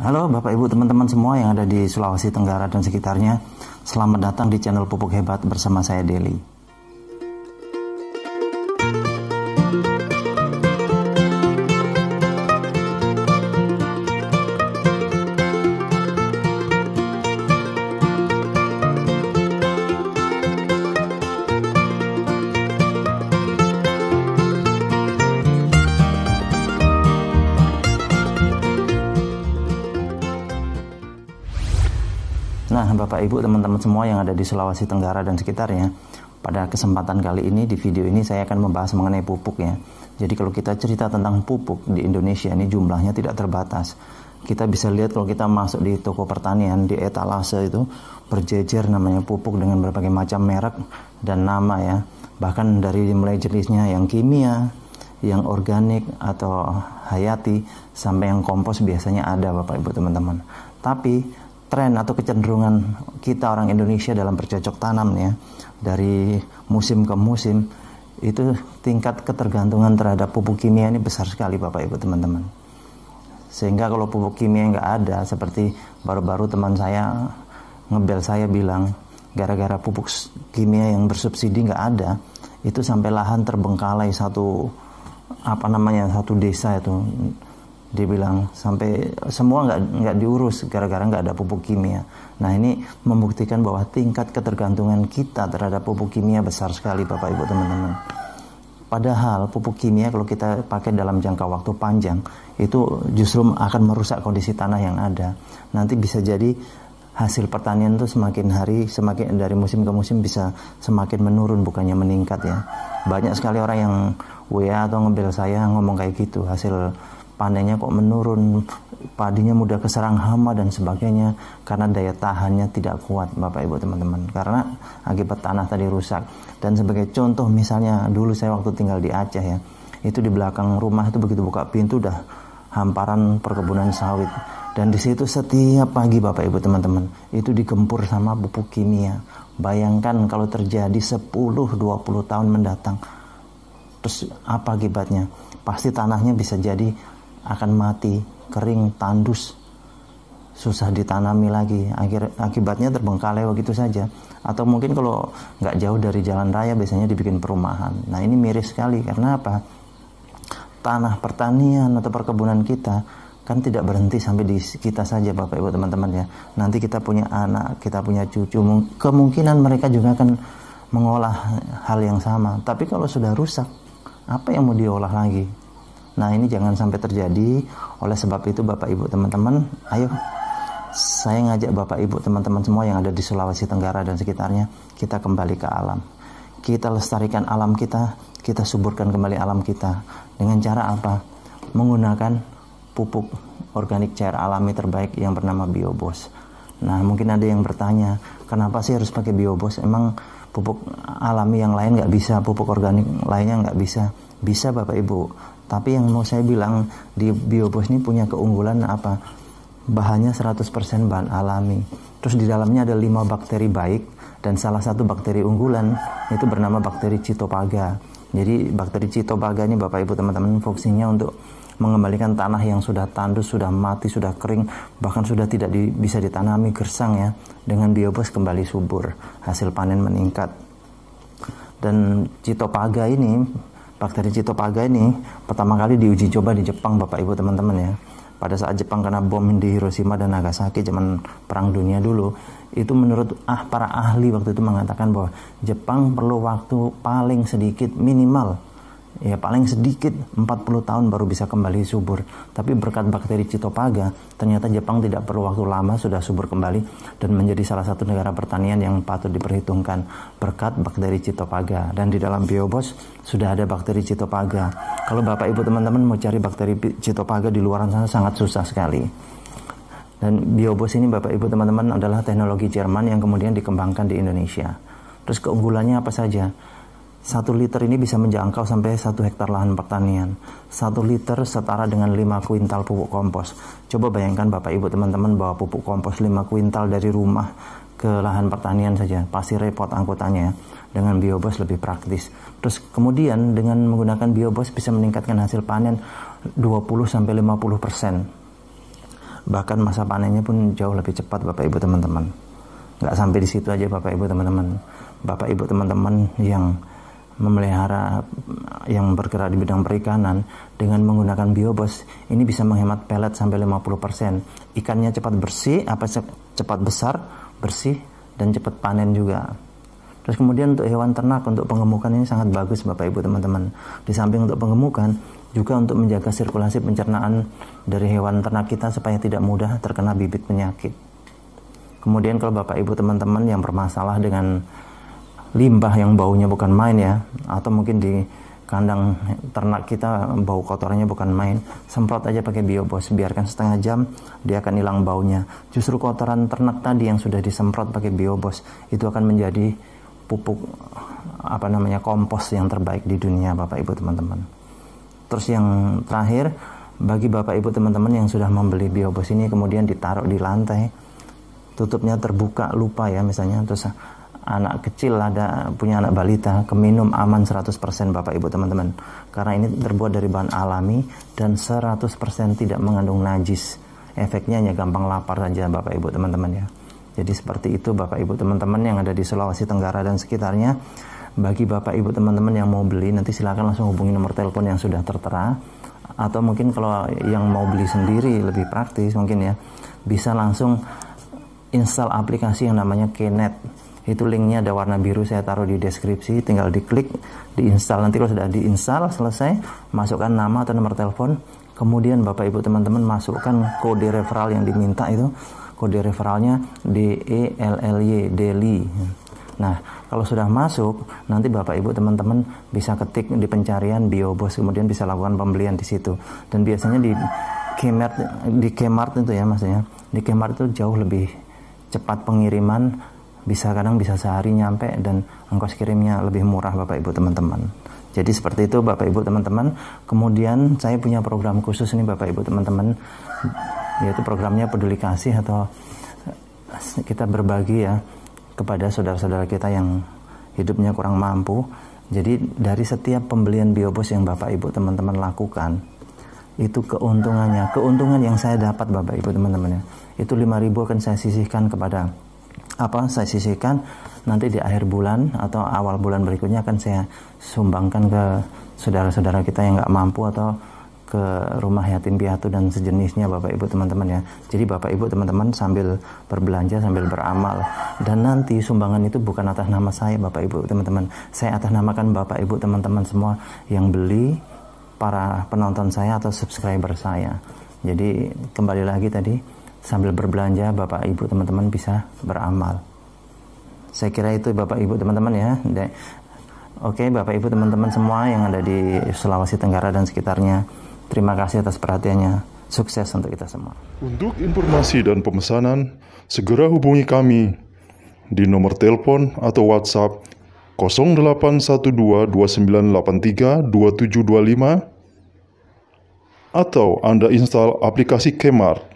Halo Bapak Ibu teman-teman semua yang ada di Sulawesi Tenggara dan sekitarnya. Selamat datang di channel Pupuk Hebat bersama saya Deli. Nah Bapak Ibu teman-teman semua yang ada di Sulawesi Tenggara dan sekitarnya, pada kesempatan kali ini di video ini saya akan membahas mengenai pupuk ya. Jadi kalau kita cerita tentang pupuk di Indonesia ini jumlahnya tidak terbatas. Kita bisa lihat kalau kita masuk di toko pertanian, di etalase itu berjejer namanya pupuk dengan berbagai macam merek dan nama ya. Bahkan dari mulai jenisnya yang kimia, yang organik atau hayati sampai yang kompos biasanya ada Bapak Ibu teman-teman. Tapi tren atau kecenderungan kita orang Indonesia dalam bercocok tanam ya, dari musim ke musim itu tingkat ketergantungan terhadap pupuk kimia ini besar sekali Bapak Ibu teman-teman. Sehingga kalau pupuk kimia nggak ada, seperti baru-baru teman saya ngebel saya bilang gara-gara pupuk kimia yang bersubsidi nggak ada, itu sampai lahan terbengkalai satu desa itu. Dia bilang sampai semua nggak diurus gara-gara nggak ada pupuk kimia. Nah ini membuktikan bahwa tingkat ketergantungan kita terhadap pupuk kimia besar sekali Bapak Ibu teman-teman. Padahal pupuk kimia kalau kita pakai dalam jangka waktu panjang itu justru akan merusak kondisi tanah yang ada. Nanti bisa jadi hasil pertanian itu semakin dari musim ke musim bisa semakin menurun bukannya meningkat ya. Banyak sekali orang yang WA atau ngebel saya ngomong kayak gitu, hasil panennya kok menurun, padinya mudah keserang hama dan sebagainya karena daya tahannya tidak kuat Bapak Ibu teman-teman, karena akibat tanah tadi rusak. Dan sebagai contoh misalnya dulu saya waktu tinggal di Aceh ya, itu di belakang rumah itu begitu buka pintu udah hamparan perkebunan sawit, dan di situ setiap pagi Bapak Ibu teman-teman itu digempur sama pupuk kimia. Bayangkan kalau terjadi 10-20 tahun mendatang, terus apa akibatnya? Pasti tanahnya bisa jadi akan mati, kering, tandus, susah ditanami lagi. Akibatnya terbengkalai begitu saja. Atau mungkin kalau nggak jauh dari jalan raya biasanya dibikin perumahan. Nah ini miris sekali, karena apa? Tanah pertanian atau perkebunan kita kan tidak berhenti sampai di kita saja Bapak Ibu teman-teman ya. Nanti kita punya anak, kita punya cucu, kemungkinan mereka juga akan mengolah hal yang sama. Tapi kalau sudah rusak, apa yang mau diolah lagi? Nah ini jangan sampai terjadi. Oleh sebab itu Bapak Ibu teman-teman, ayo saya ngajak Bapak Ibu teman-teman semua yang ada di Sulawesi Tenggara dan sekitarnya, kita kembali ke alam. Kita lestarikan alam kita, kita suburkan kembali alam kita. Dengan cara apa? Menggunakan pupuk organik cair alami terbaik yang bernama Biobos. Nah mungkin ada yang bertanya, kenapa sih harus pakai Biobos? Emang pupuk alami yang lain nggak bisa, pupuk organik lainnya nggak bisa? Bisa Bapak Ibu. Tapi yang mau saya bilang, di Biobos ini punya keunggulan apa? Bahannya 100% bahan alami. Terus di dalamnya ada 5 bakteri baik, dan salah satu bakteri unggulan itu bernama bakteri Cytophaga. Jadi bakteri Cytophaga ini Bapak Ibu teman-teman fungsinya untuk mengembalikan tanah yang sudah tandus, sudah mati, sudah kering, bahkan sudah tidak bisa ditanami gersang ya. Dengan Biobos kembali subur, hasil panen meningkat. Dan Cytophaga ini, bakteri Cytophaga ini pertama kali diuji coba di Jepang Bapak Ibu teman-teman ya. Pada saat Jepang kena bom di Hiroshima dan Nagasaki zaman Perang Dunia dulu, itu menurut para ahli waktu itu mengatakan bahwa Jepang perlu waktu paling sedikit, minimal ya paling sedikit 40 tahun baru bisa kembali subur. Tapi berkat bakteri Cytophaga ternyata Jepang tidak perlu waktu lama sudah subur kembali dan menjadi salah satu negara pertanian yang patut diperhitungkan berkat bakteri Cytophaga. Dan di dalam Biobos sudah ada bakteri Cytophaga. Kalau Bapak Ibu teman-teman mau cari bakteri Cytophaga di luaran sana sangat susah sekali. Dan Biobos ini Bapak Ibu teman-teman adalah teknologi Jerman yang kemudian dikembangkan di Indonesia. Terus keunggulannya apa saja? 1 liter ini bisa menjangkau sampai 1 hektar lahan pertanian. 1 liter setara dengan 5 kuintal pupuk kompos. Coba bayangkan Bapak Ibu teman-teman bawa pupuk kompos 5 kuintal dari rumah ke lahan pertanian saja. Pasti repot angkutannya. Dengan Biobos lebih praktis. Terus kemudian dengan menggunakan Biobos bisa meningkatkan hasil panen 20-50%. Bahkan masa panennya pun jauh lebih cepat Bapak Ibu teman-teman. Nggak sampai di situ aja Bapak Ibu teman-teman. Bapak Ibu teman-teman yang memelihara, yang bergerak di bidang perikanan dengan menggunakan biobos, ini bisa menghemat pelet sampai 50%. Ikannya cepat bersih, cepat besar, bersih, dan cepat panen juga. Terus kemudian untuk hewan ternak, untuk penggemukan ini sangat bagus Bapak Ibu teman-teman. Di samping untuk penggemukan, juga untuk menjaga sirkulasi pencernaan dari hewan ternak kita supaya tidak mudah terkena bibit penyakit. Kemudian kalau Bapak Ibu teman-teman yang bermasalah dengan limbah yang baunya bukan main ya, atau mungkin di kandang ternak kita bau kotorannya bukan main, semprot aja pakai biobos, biarkan setengah jam dia akan hilang baunya. Justru kotoran ternak tadi yang sudah disemprot pakai biobos itu akan menjadi pupuk kompos yang terbaik di dunia Bapak Ibu teman-teman. Terus yang terakhir, bagi Bapak Ibu teman-teman yang sudah membeli biobos ini kemudian ditaruh di lantai, tutupnya terbuka lupa ya misalnya, terus anak kecil punya anak balita, keminum aman 100% Bapak Ibu teman-teman. Karena ini terbuat dari bahan alami dan 100% tidak mengandung najis. Efeknya hanya gampang lapar saja Bapak Ibu teman-teman ya. Jadi seperti itu Bapak Ibu teman-teman yang ada di Sulawesi Tenggara dan sekitarnya. Bagi Bapak Ibu teman-teman yang mau beli, nanti silakan langsung hubungi nomor telepon yang sudah tertera. Atau mungkin kalau yang mau beli sendiri lebih praktis mungkin ya, bisa langsung install aplikasi yang namanya Knet. Itu linknya ada warna biru, saya taruh di deskripsi, tinggal diklik, diinstal. Nanti kalau sudah diinstal selesai, masukkan nama atau nomor telepon, kemudian Bapak Ibu teman-teman masukkan kode referral yang diminta itu, kode referralnya DELLY, DELY. Nah, kalau sudah masuk, nanti Bapak Ibu teman-teman bisa ketik di pencarian biobos, kemudian bisa lakukan pembelian di situ. Dan biasanya di Kmart itu ya maksudnya, di Kmart itu jauh lebih cepat pengiriman, kadang bisa sehari nyampe, dan ongkos kirimnya lebih murah Bapak Ibu teman-teman. Jadi seperti itu Bapak Ibu teman-teman. Kemudian saya punya program khusus nih Bapak Ibu teman-teman, yaitu programnya Peduli Kasih, atau kita berbagi ya kepada saudara-saudara kita yang hidupnya kurang mampu. Jadi dari setiap pembelian biobos yang Bapak Ibu teman-teman lakukan, itu keuntungan yang saya dapat Bapak Ibu teman-teman ya, itu 5.000 akan saya sisihkan nanti di akhir bulan atau awal bulan berikutnya akan saya sumbangkan ke saudara-saudara kita yang nggak mampu, atau ke rumah yatim piatu dan sejenisnya Bapak Ibu teman-teman ya. Jadi Bapak Ibu teman-teman sambil berbelanja sambil beramal, dan nanti sumbangan itu bukan atas nama saya Bapak Ibu teman-teman, saya atas namakan Bapak Ibu teman-teman semua yang beli, para penonton saya atau subscriber saya. Jadi kembali lagi tadi, sambil berbelanja Bapak Ibu teman-teman bisa beramal. Saya kira itu Bapak Ibu teman-teman ya. Oke Bapak Ibu teman-teman semua yang ada di Sulawesi Tenggara dan sekitarnya, terima kasih atas perhatiannya. Sukses untuk kita semua. Untuk informasi dan pemesanan, segera hubungi kami di nomor telepon atau WhatsApp 081229832725, atau Anda install aplikasi Kemart